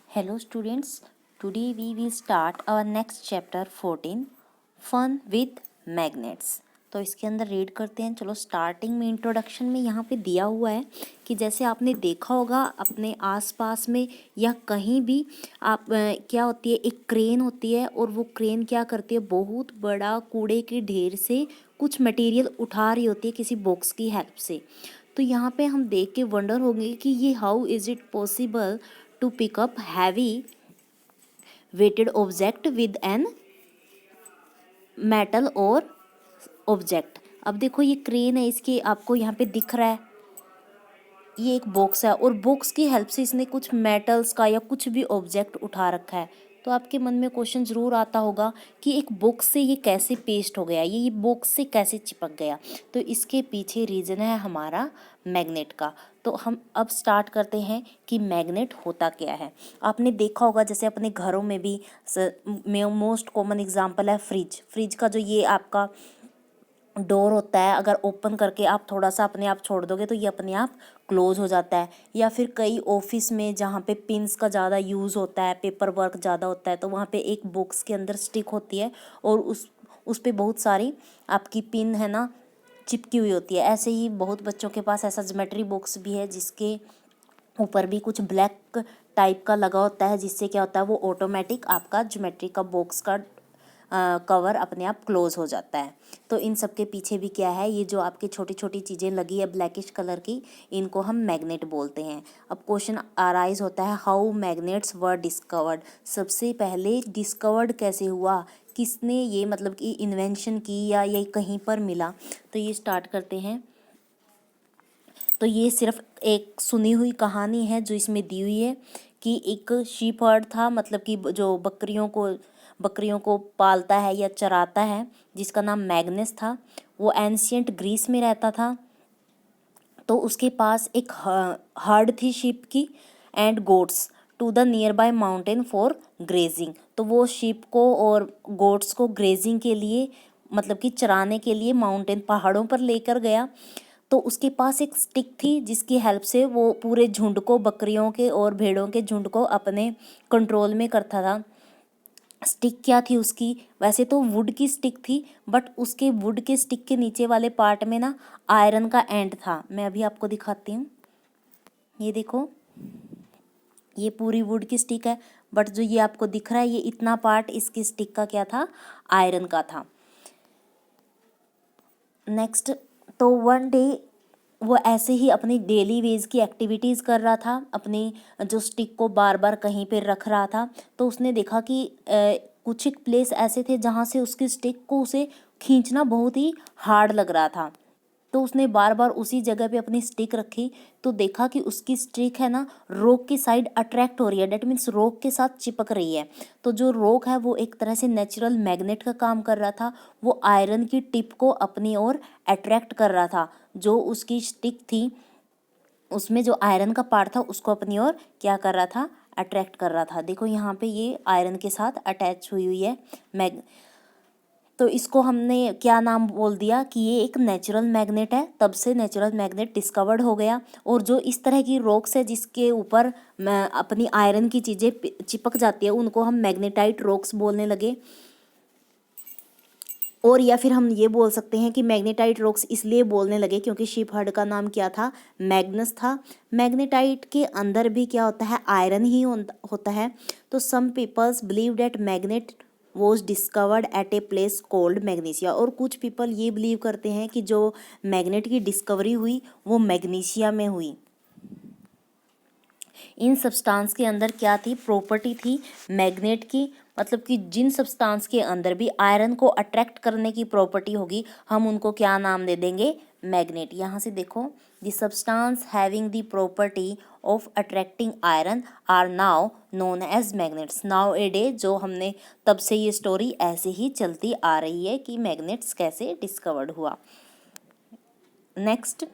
Hello students, today we will start our next chapter 14 Fun with Magnets। तो इसके अंदर read करते हैं। चलो स्टार्टिंग में इंट्रोडक्शन में यहाँ पे दिया हुआ है कि जैसे आपने देखा होगा अपने आसपास में या कहीं भी आप क्या होती है, एक क्रेन होती है और वो क्रेन क्या करती है, बहुत बड़ा कूड़े के ढेर से कुछ मटेरियल उठा रही होती है किसी बॉक्स की हेल्प से। तो यहाँ पे हम देख के वंडर होंगे कि ये how is it possible to pick up heavy weighted object with an metal or object। अब देखो ये क्रेन है, इसके आपको यहाँ पे दिख रहा है ये एक बॉक्स है और बॉक्स की हेल्प से इसने कुछ मेटल्स का या कुछ भी ऑब्जेक्ट उठा रखा है। तो आपके मन में क्वेश्चन ज़रूर आता होगा कि एक बॉक्स से ये कैसे पेस्ट हो गया, ये बॉक्स से कैसे चिपक गया। तो इसके पीछे रीज़न है हमारा मैग्नेट का। तो हम अब स्टार्ट करते हैं कि मैग्नेट होता क्या है। आपने देखा होगा जैसे अपने घरों में भी मोस्ट कॉमन एग्जांपल है फ्रिज का जो ये आपका डोर होता है, अगर ओपन करके आप थोड़ा सा अपने आप छोड़ दोगे तो ये अपने आप क्लोज हो जाता है। या फिर कई ऑफिस में जहाँ पे पिन्स का ज़्यादा यूज़ होता है, पेपर वर्क ज़्यादा होता है, तो वहाँ पे एक बॉक्स के अंदर स्टिक होती है और उस पे बहुत सारी आपकी पिन है ना चिपकी हुई होती है। ऐसे ही बहुत बच्चों के पास ऐसा ज्योमेट्री बॉक्स भी है जिसके ऊपर भी कुछ ब्लैक टाइप का लगा होता है, जिससे क्या होता है वो ऑटोमेटिक आपका ज्योमेट्री का बॉक्स का कवर अपने आप क्लोज हो जाता है। तो इन सब के पीछे भी क्या है, ये जो आपकी छोटी छोटी चीज़ें लगी है ब्लैकिश कलर की, इनको हम मैग्नेट बोलते हैं। अब क्वेश्चन अराइज होता है हाउ मैग्नेट्स वर डिस्कवर्ड। सबसे पहले डिस्कवर्ड कैसे हुआ, किसने ये मतलब कि इन्वेंशन की या ये कहीं पर मिला। तो ये स्टार्ट करते हैं। तो ये सिर्फ एक सुनी हुई कहानी है जो इसमें दी हुई है कि एक शीप हर्ड था, मतलब कि जो बकरियों को पालता है या चराता है, जिसका नाम मैग्नस था। वो एंशियंट ग्रीस में रहता था। तो उसके पास एक हर्ड थी शीप की and goats to the nearby mountain for grazing. तो वो शीप को और गोट्स को ग्रेजिंग के लिए, मतलब कि चराने के लिए माउंटेन पहाड़ों पर लेकर गया। तो उसके पास एक स्टिक थी जिसकी हेल्प से वो पूरे झुंड को, बकरियों के और भेड़ों के झुंड को अपने कंट्रोल में करता था। स्टिक क्या थी उसकी, वैसे तो वुड की स्टिक थी, बट उसके वुड के स्टिक के नीचे वाले पार्ट में ना आयरन का एंड था। मैं अभी आपको दिखाती हूँ, ये देखो, ये पूरी वुड की स्टिक है, बट जो ये आपको दिख रहा है ये इतना पार्ट इसकी स्टिक का क्या था, आयरन का था। नेक्स्ट, तो वन डे वो ऐसे ही अपनी डेली वेज की एक्टिविटीज़ कर रहा था, अपनी जो स्टिक को बार बार कहीं पे रख रहा था। तो उसने देखा कि कुछ एक प्लेस ऐसे थे जहाँ से उसकी स्टिक को उसे खींचना बहुत ही हार्ड लग रहा था। तो उसने बार बार उसी जगह पे अपनी स्टिक रखी, तो देखा कि उसकी स्टिक है ना रॉक की साइड अट्रैक्ट हो रही है, डेट मीन्स रॉक के साथ चिपक रही है। तो जो रॉक है वो एक तरह से नेचुरल मैग्नेट का काम कर रहा था, वो आयरन की टिप को अपनी ओर अट्रैक्ट कर रहा था। जो उसकी स्टिक थी उसमें जो आयरन का पार्ट था उसको अपनी ओर क्या कर रहा था, अट्रैक्ट कर रहा था। देखो यहाँ पे ये आयरन के साथ अटैच हुई हुई है तो इसको हमने क्या नाम बोल दिया कि ये एक नेचुरल मैग्नेट है। तब से नेचुरल मैग्नेट डिस्कवर्ड हो गया। और जो इस तरह की रॉक्स है जिसके ऊपर अपनी आयरन की चीज़ें चिपक जाती है, उनको हम मैग्नेटाइट रॉक्स बोलने लगे। और या फिर हम ये बोल सकते हैं कि मैग्नेटाइट रॉक्स इसलिए बोलने लगे क्योंकि शिप हर्ड का नाम क्या था, मैग्नस था। मैग्नेटाइट के अंदर भी क्या होता है, आयरन ही होता है। तो some peoples believe that magnet was discovered at a place called Magnesia. और कुछ पीपल ये बिलीव करते हैं कि जो मैग्नेट की डिस्कवरी हुई वो मैग्नीशिया में हुई। इन सब्सटेंस के अंदर क्या थी, प्रॉपर्टी थी मैग्नेट की, मतलब कि जिन सब्सटेंस के अंदर भी आयरन को अट्रैक्ट करने की प्रॉपर्टी होगी हम उनको क्या नाम दे देंगे, मैग्नेट। यहाँ से देखो, the substance having the property of attracting iron are now known as magnets. Now a day, जो हमने तब से ये स्टोरी ऐसे ही चलती आ रही है कि मैग्नेट्स कैसे डिस्कवर्ड हुआ। नेक्स्ट,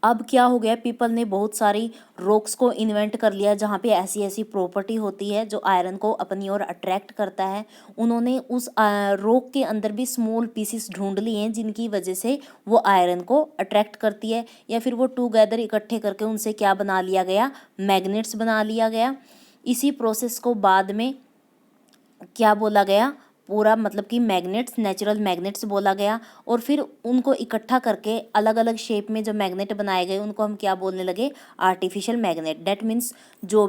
अब क्या हो गया, पीपल ने बहुत सारी रॉक्स को इन्वेंट कर लिया जहाँ पे ऐसी ऐसी प्रॉपर्टी होती है जो आयरन को अपनी ओर अट्रैक्ट करता है। उन्होंने उस रॉक के अंदर भी स्मॉल पीसेस ढूंढ लिए हैं जिनकी वजह से वो आयरन को अट्रैक्ट करती है, या फिर वो टूगेदर इकट्ठे करके उनसे क्या बना लिया गया, मैग्नेट्स बना लिया गया। इसी प्रोसेस को बाद में क्या बोला गया, पूरा मतलब कि मैग्नेट्स, नेचुरल मैग्नेट्स बोला गया। और फिर उनको इकट्ठा करके अलग अलग शेप में जो मैग्नेट बनाए गए उनको हम क्या बोलने लगे, आर्टिफिशियल मैग्नेट। डेट मीन्स जो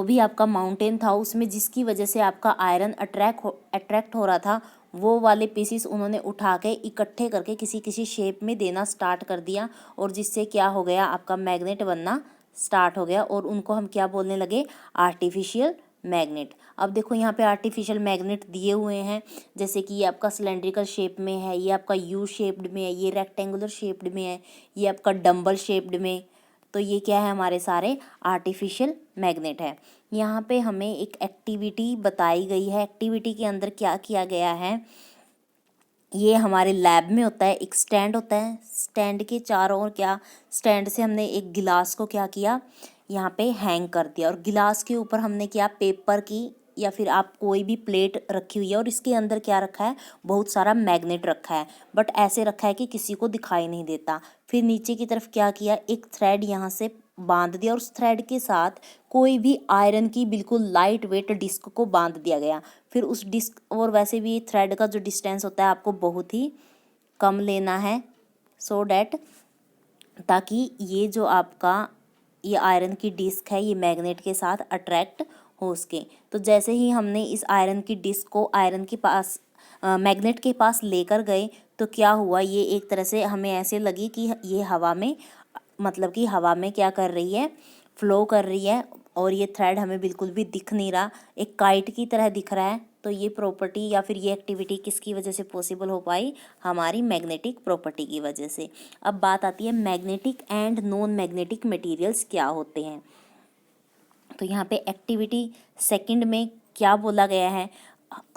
भी आपका माउंटेन था उसमें जिसकी वजह से आपका आयरन अट्रैक्ट हो रहा था, वो वाले पीसीस उन्होंने उठा के इकट्ठे करके किसी किसी शेप में देना स्टार्ट कर दिया, और जिससे क्या हो गया, आपका मैग्नेट बनना स्टार्ट हो गया, और उनको हम क्या बोलने लगे, आर्टिफिशियल मैग्नेट। अब देखो यहाँ पे आर्टिफिशियल मैग्नेट दिए हुए हैं, जैसे कि ये आपका सिलेंड्रिकल शेप में है, ये आपका यू शेप्ड में है, ये रेक्टेंगुलर शेप्ड में है, ये आपका डम्बल शेप्ड में। तो ये क्या है, हमारे सारे आर्टिफिशियल मैग्नेट है। यहाँ पे हमें एक एक्टिविटी बताई गई है। एक्टिविटी के अंदर क्या किया गया है, ये हमारे लैब में होता है। एक स्टैंड होता है, स्टैंड के चारों ओर क्या, स्टैंड से हमने एक गिलास को क्या किया, यहाँ पे हैंग कर दिया, और गिलास के ऊपर हमने क्या, पेपर की या फिर आप कोई भी प्लेट रखी हुई है, और इसके अंदर क्या रखा है, बहुत सारा मैग्नेट रखा है, बट ऐसे रखा है कि किसी को दिखाई नहीं देता। फिर नीचे की तरफ क्या किया, एक थ्रेड यहाँ से बांध दिया, और उस थ्रेड के साथ कोई भी आयरन की बिल्कुल लाइट वेट डिस्क को बांध दिया गया। फिर उस डिस्क, और वैसे भी थ्रेड का जो डिस्टेंस होता है आपको बहुत ही कम लेना है, सो डैट ताकि ये जो आपका ये आयरन की डिस्क है ये मैग्नेट के साथ अट्रैक्ट हो सके। तो जैसे ही हमने इस आयरन की डिस्क को आयरन के पास मैग्नेट के पास लेकर गए, तो क्या हुआ, ये एक तरह से हमें ऐसे लगी कि ये हवा में, मतलब कि हवा में क्या कर रही है, फ्लो कर रही है, और ये थ्रेड हमें बिल्कुल भी दिख नहीं रहा, एक काइट की तरह दिख रहा है। तो ये प्रॉपर्टी या फिर ये एक्टिविटी किसकी वजह से पॉसिबल हो पाई, हमारी मैग्नेटिक प्रॉपर्टी की वजह से। अब बात आती है magnetic and non magnetic materials क्या होते हैं। तो यहाँ पे एक्टिविटी सेकंड में क्या बोला गया है,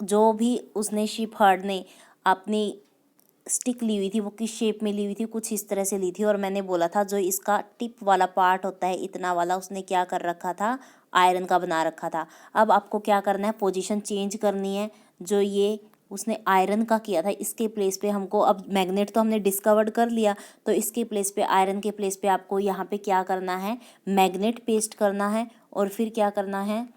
जो भी उसने शिप हर्ड ने अपनी स्टिक ली हुई थी वो किस शेप में ली हुई थी, कुछ इस तरह से ली थी, और मैंने बोला था जो इसका टिप वाला पार्ट होता है इतना वाला, उसने क्या कर रखा था, आयरन का बना रखा था। अब आपको क्या करना है, पोजीशन चेंज करनी है। जो ये उसने आयरन का किया था इसके प्लेस पे हमको, अब मैग्नेट तो हमने डिस्कवर्ड कर लिया, तो इसके प्लेस पे, आयरन के प्लेस पे आपको यहाँ पे क्या करना है, मैग्नेट पेस्ट करना है। और फिर क्या करना है,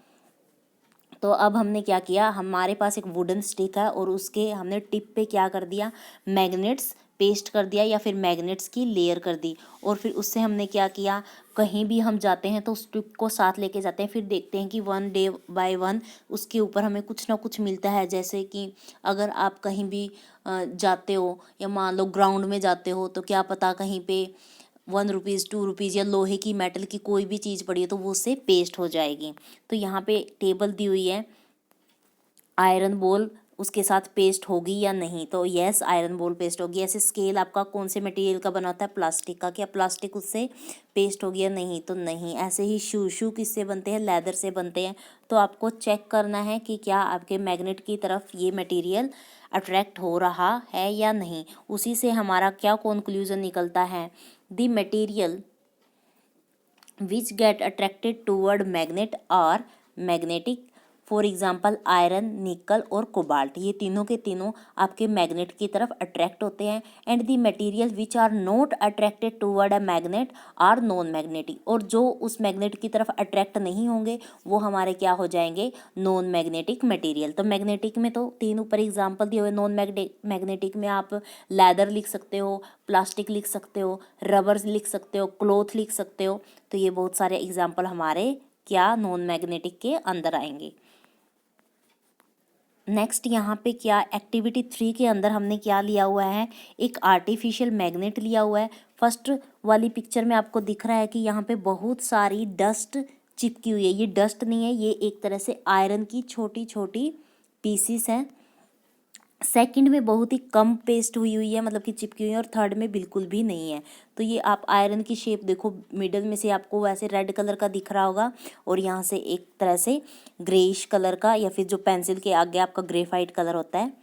तो अब हमने क्या किया, हमारे पास एक वुडन स्टिक है और उसके हमने टिप पे क्या कर दिया, मैग्नेट्स पेस्ट कर दिया, या फिर मैग्नेट्स की लेयर कर दी। और फिर उससे हमने क्या किया, कहीं भी हम जाते हैं तो उस टिप को साथ लेके जाते हैं, फिर देखते हैं कि वन डे बाय वन उसके ऊपर हमें कुछ ना कुछ मिलता है। जैसे कि अगर आप कहीं भी जाते हो, या मान लो ग्राउंड में जाते हो, तो क्या पता कहीं पे 1 रुपीज़ 2 रुपीज़ या लोहे की, मेटल की कोई भी चीज़ पड़ी है तो वो उससे पेस्ट हो जाएगी। तो यहाँ पे टेबल दी हुई है, आयरन बॉल उसके साथ पेस्ट होगी या नहीं, तो यस आयरन बॉल पेस्ट होगी। ऐसे स्केल आपका कौन से मटेरियल का बना होता है, प्लास्टिक का, क्या प्लास्टिक उससे पेस्ट होगी या नहीं, तो नहीं। ऐसे ही शू किससे बनते हैं, लेदर से बनते हैं। तो आपको चेक करना है कि क्या आपके मैग्नेट की तरफ ये मटेरियल अट्रैक्ट हो रहा है या नहीं। उसी से हमारा क्या कंक्लूजन निकलता है, the material which get attracted toward magnet are magnetic, for example iron, निकल और कोबाल्ट, ये तीनों के तीनों आपके मैग्नेट की तरफ अट्रैक्ट होते हैं। And the material which are not attracted toward a magnet are non magnetic, और जो उस मैग्नेट की तरफ अट्रैक्ट नहीं होंगे वो हमारे क्या हो जाएंगे, नॉन मैग्नेटिक मटेरियल। तो मैग्नेटिक में तो तीन ऊपर एग्जाम्पल दिए हुए, नॉन मैग्नेटिक में आप लैदर लिख सकते हो, प्लास्टिक लिख सकते हो, रबर लिख सकते हो, क्लॉथ लिख सकते हो। तो ये बहुत सारे एग्जाम्पल हमारे क्या नॉन मैग्नेटिक के अंदर आएंगे। नेक्स्ट यहाँ पे क्या, एक्टिविटी 3 के अंदर हमने क्या लिया हुआ है, एक आर्टिफिशियल मैग्नेट लिया हुआ है। फर्स्ट वाली पिक्चर में आपको दिख रहा है कि यहाँ पे बहुत सारी डस्ट चिपकी हुई है, ये डस्ट नहीं है, ये एक तरह से आयरन की छोटी छोटी पीसीस हैं। सेकंड में बहुत ही कम पेस्ट हुई हुई है, मतलब कि चिपकी हुई है, और थर्ड में बिल्कुल भी नहीं है। तो ये आप आयरन की शेप देखो, मिडल में से आपको वैसे रेड कलर का दिख रहा होगा, और यहाँ से एक तरह से ग्रेइश कलर का, या फिर जो पेंसिल के आगे आपका ग्रेफाइट कलर होता है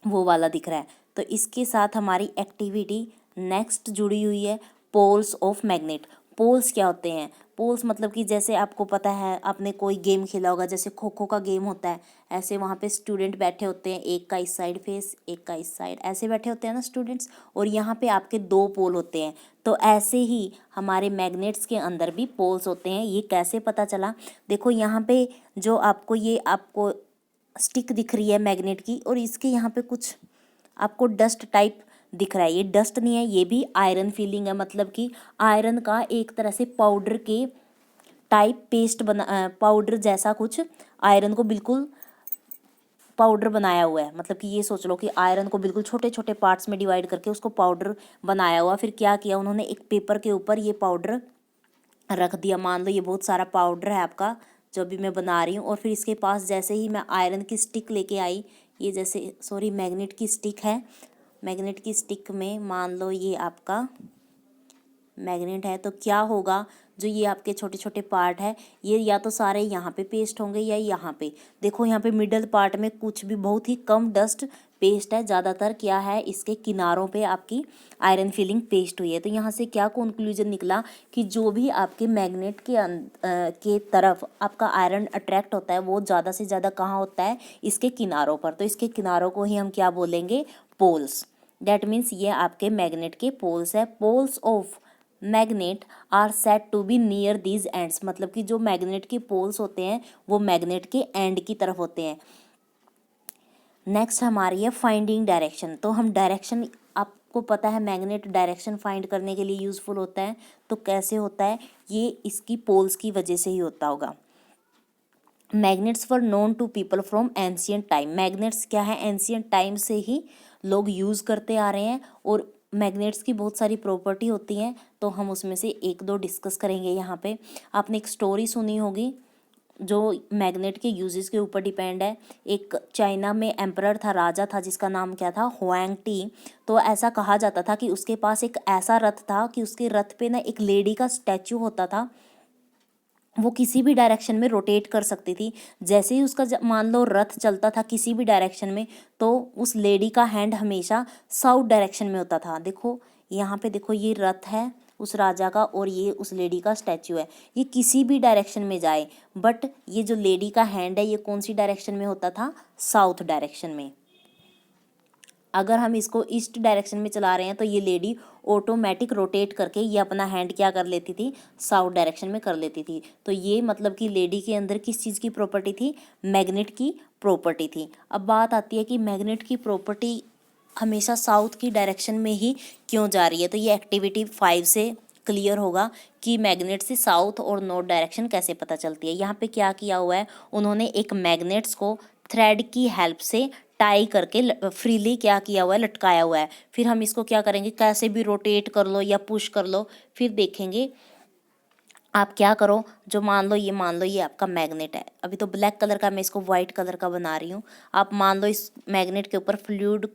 वो वाला दिख रहा है। तो इसके साथ हमारी एक्टिविटी नेक्स्ट जुड़ी हुई है पोल्स ऑफ मैग्नेट। पोल्स क्या होते हैं? पोल्स मतलब कि जैसे आपको पता है, आपने कोई गेम खेला होगा, जैसे खो खो का गेम होता है, ऐसे वहाँ पे स्टूडेंट बैठे होते हैं, एक का इस साइड फेस, एक का इस साइड, ऐसे बैठे होते हैं ना स्टूडेंट्स, और यहाँ पे आपके दो पोल होते हैं। तो ऐसे ही हमारे मैग्नेट्स के अंदर भी पोल्स होते हैं। ये कैसे पता चला? देखो यहाँ पे जो आपको स्टिक दिख रही है मैग्नेट की, और इसके यहाँ पे कुछ आपको डस्ट टाइप दिख रहा है। ये डस्ट नहीं है, ये भी आयरन फीलिंग है, मतलब कि आयरन का एक तरह से पाउडर के टाइप पेस्ट बना, पाउडर जैसा कुछ आयरन को बिल्कुल पाउडर बनाया हुआ है। मतलब कि ये सोच लो कि आयरन को बिल्कुल छोटे छोटे पार्ट्स में डिवाइड करके उसको पाउडर बनाया हुआ। फिर क्या किया उन्होंने, एक पेपर के ऊपर ये पाउडर रख दिया। मान लो ये बहुत सारा पाउडर है आपका जो भी मैं बना रही हूँ, और फिर इसके पास जैसे ही मैं आयरन की स्टिक लेके आई, ये जैसे सॉरी मैग्नेट की स्टिक है, मैग्नेट की स्टिक में मान लो ये आपका मैग्नेट है, तो क्या होगा, जो ये आपके छोटे छोटे पार्ट है, ये या तो सारे यहाँ पे पेस्ट होंगे या यहाँ पे। देखो यहाँ पे मिडल पार्ट में कुछ भी, बहुत ही कम डस्ट पेस्ट है, ज़्यादातर क्या है इसके किनारों पे आपकी आयरन फिलिंग पेस्ट हुई है। तो यहाँ से क्या कंक्लूजन निकला कि जो भी आपके मैग्नेट के तरफ आपका आयरन अट्रैक्ट होता है, वो ज़्यादा से ज़्यादा कहाँ होता है, इसके किनारों पर। तो इसके किनारों को ही हम क्या बोलेंगे, पोल्स। डैट मीन्स ये आपके मैग्नेट के पोल्स है। Poles of magnet are set to be near these ends, मतलब कि जो मैग्नेट के पोल्स होते हैं वो मैग्नेट के एंड की तरफ होते हैं। नेक्स्ट हमारी है फाइंडिंग डायरेक्शन। तो हम डायरेक्शन, आपको पता है मैग्नेट डायरेक्शन फाइंड करने के लिए यूज़फुल होता है। तो कैसे होता है, ये इसकी पोल्स की वजह से ही होता होगा। Magnets were known to people from ancient time. Magnets क्या है, एंशियंट टाइम से ही लोग यूज़ करते आ रहे हैं, और मैग्नेट्स की बहुत सारी प्रॉपर्टी होती हैं, तो हम उसमें से एक दो डिस्कस करेंगे यहाँ पे। आपने एक स्टोरी सुनी होगी जो मैग्नेट के यूजेस के ऊपर डिपेंड है। एक चाइना में एम्परर था, राजा था, जिसका नाम क्या था, हुआंग टी। तो ऐसा कहा जाता था कि उसके पास एक ऐसा रथ था कि उसके रथ पे ना एक लेडी का स्टैचू होता था, वो किसी भी डायरेक्शन में रोटेट कर सकती थी। जैसे ही उसका मान लो रथ चलता था किसी भी डायरेक्शन में, तो उस लेडी का हैंड हमेशा साउथ डायरेक्शन में होता था। देखो यहाँ पे देखो, ये रथ है उस राजा का, और ये उस लेडी का स्टैचू है। ये किसी भी डायरेक्शन में जाए, बट ये जो लेडी का हैंड है ये कौन सी डायरेक्शन में होता था, साउथ डायरेक्शन में। अगर हम इसको ईस्ट डायरेक्शन में चला रहे हैं तो ये लेडी ऑटोमेटिक रोटेट करके ये अपना हैंड क्या कर लेती थी, साउथ डायरेक्शन में कर लेती थी। तो ये मतलब कि लेडी के अंदर किस चीज़ की प्रॉपर्टी थी, मैग्नेट की प्रॉपर्टी थी। अब बात आती है कि मैग्नेट की प्रॉपर्टी हमेशा साउथ की डायरेक्शन में ही क्यों जा रही है। तो ये एक्टिविटी 5 से क्लियर होगा कि मैग्नेट से साउथ और नॉर्थ डायरेक्शन कैसे पता चलती है। यहाँ पे क्या किया हुआ है, उन्होंने एक मैग्नेट्स को थ्रेड की हेल्प से टाई करके फ्रीली क्या किया हुआ है, लटकाया हुआ है। फिर हम इसको क्या करेंगे, कैसे भी रोटेट कर लो या पुश कर लो, फिर देखेंगे। आप क्या करो, जो मान लो ये आपका मैग्नेट है, अभी तो ब्लैक कलर का, मैं इसको वाइट कलर का बना रही हूँ। आप मान लो इस मैग्नेट के ऊपर फ्लूइड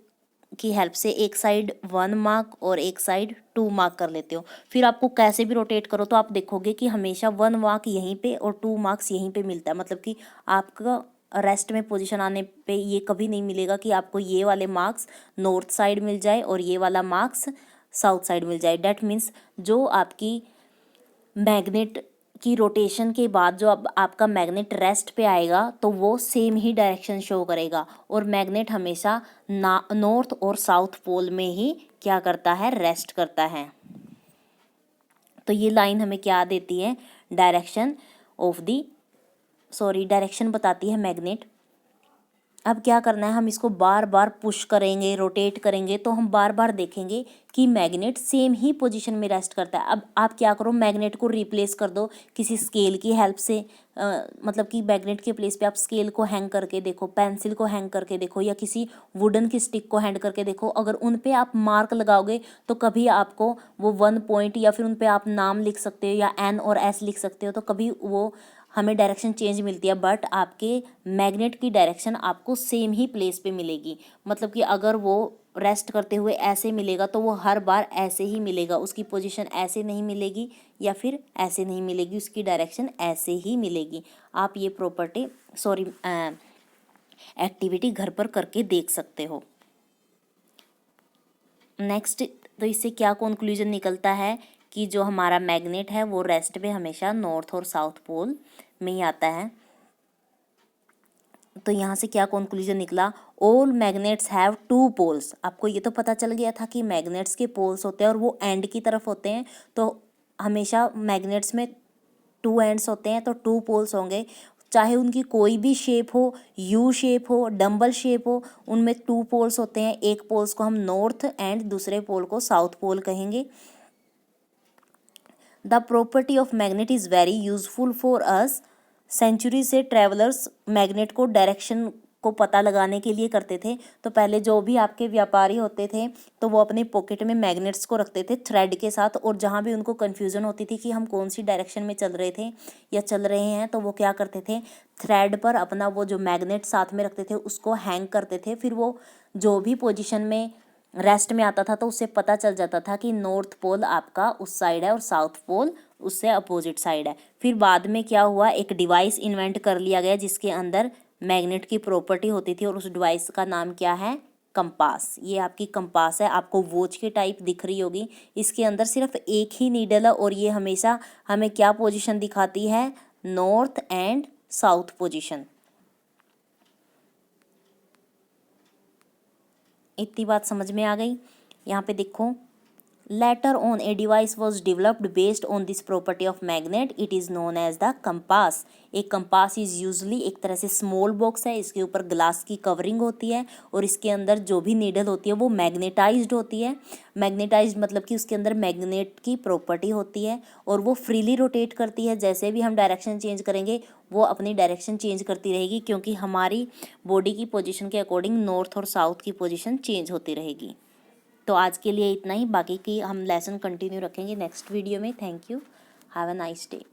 की हेल्प से एक साइड 1 मार्क और एक साइड 2 मार्क कर लेते हो। फिर आपको कैसे भी रोटेट करो तो आप देखोगे कि हमेशा 1 मार्क यहीं पे और 2 मार्क्स यहीं पे मिलता है। मतलब कि आपका रेस्ट में पोजीशन आने पे ये कभी नहीं मिलेगा कि आपको ये वाले मार्क्स नॉर्थ साइड मिल जाए और ये वाला मार्क्स साउथ साइड मिल जाए। डैट मीन्स जो आपकी मैग्नेट की रोटेशन के बाद जो अब आपका मैग्नेट रेस्ट पे आएगा तो वो सेम ही डायरेक्शन शो करेगा, और मैग्नेट हमेशा नॉर्थ और साउथ पोल में ही क्या करता है, रेस्ट करता है। तो ये लाइन हमें क्या देती है, डायरेक्शन बताती है मैग्नेट। अब क्या करना है, हम इसको बार बार पुश करेंगे, रोटेट करेंगे, तो हम बार बार देखेंगे कि मैग्नेट सेम ही पोजीशन में रेस्ट करता है। अब आप क्या करो, मैग्नेट को रिप्लेस कर दो किसी स्केल की हेल्प से। मतलब कि मैग्नेट के प्लेस पे आप स्केल को हैंग करके देखो, पेंसिल को हैंग करके देखो, या किसी वुडन की स्टिक को हैंग करके देखो। अगर उन पे आप मार्क लगाओगे तो कभी आपको वो 1 पॉइंट, या फिर उन पे आप नाम लिख सकते हो या एन और एस लिख सकते हो, तो कभी वो हमें डायरेक्शन चेंज मिलती है। बट आपके मैग्नेट की डायरेक्शन आपको सेम ही प्लेस पे मिलेगी। मतलब कि अगर वो रेस्ट करते हुए ऐसे मिलेगा तो वो हर बार ऐसे ही मिलेगा, उसकी पोजीशन ऐसे नहीं मिलेगी या फिर ऐसे नहीं मिलेगी, उसकी डायरेक्शन ऐसे ही मिलेगी। आप ये एक्टिविटी घर पर करके देख सकते हो। नेक्स्ट तो इससे क्या कंक्लूजन निकलता है कि जो हमारा मैग्नेट है वो रेस्ट पे हमेशा नॉर्थ और साउथ पोल में ही आता है। तो यहाँ से क्या कंक्लूजन निकला, all magnets have two poles. आपको ये तो पता चल गया था कि मैग्नेट्स के पोल्स होते हैं और वो एंड की तरफ होते हैं, तो हमेशा मैग्नेट्स में टू एंड्स होते हैं, तो टू पोल्स होंगे। चाहे उनकी कोई भी शेप हो, यू शेप हो, डम्बल शेप हो, उनमें टू पोल्स होते हैं। एक पोल्स को हम नॉर्थ एंड दूसरे पोल को साउथ पोल कहेंगे। The property of magnet is very useful for us. Century से ट्रेवलर्स मैग्नेट को डायरेक्शन को पता लगाने के लिए करते थे। तो पहले जो भी आपके व्यापारी होते थे तो वो अपने पॉकेट में मैग्नेट्स को रखते थे थ्रेड के साथ, और जहाँ भी उनको कन्फ्यूज़न होती थी कि हम कौन सी डायरेक्शन में चल रहे थे या चल रहे हैं, तो वो क्या करते थे, थ्रेड पर अपना वो जो मैग्नेट साथ में रखते थे उसको हैंग करते थे। फिर वो जो भी पोजीशन में रेस्ट में आता था तो उससे पता चल जाता था कि नॉर्थ पोल आपका उस साइड है और साउथ पोल उससे अपोजिट साइड है। फिर बाद में क्या हुआ, एक डिवाइस इन्वेंट कर लिया गया जिसके अंदर मैग्नेट की प्रॉपर्टी होती थी, और उस डिवाइस का नाम क्या है, कंपास। ये आपकी कंपास है, आपको वॉच के टाइप दिख रही होगी। इसके अंदर सिर्फ एक ही नीडल है और ये हमेशा हमें क्या पोजीशन दिखाती है, नॉर्थ एंड साउथ पोजीशन। इतनी बात समझ में आ गई। यहाँ पे देखो, later on a device was developed based on this property of magnet. It is known as the compass. एक कंपास इज यूजली एक तरह से स्मॉल बॉक्स है, इसके ऊपर ग्लास की कवरिंग होती है और इसके अंदर जो भी नीडल होती है वो मैग्नेटाइज्ड होती है। मैग्नेटाइज्ड मतलब कि उसके अंदर मैग्नेट की प्रॉपर्टी होती है और वो फ्रीली रोटेट करती है। जैसे भी हम डायरेक्शन चेंज करेंगे वो अपनी डायरेक्शन चेंज करती रहेगी, क्योंकि हमारी बॉडी की पोजीशन के अकॉर्डिंग नॉर्थ और साउथ की पोजीशन चेंज होती रहेगी। तो आज के लिए इतना ही, बाकी की हम लेसन कंटिन्यू रखेंगे नेक्स्ट वीडियो में। Thank you, have a nice day.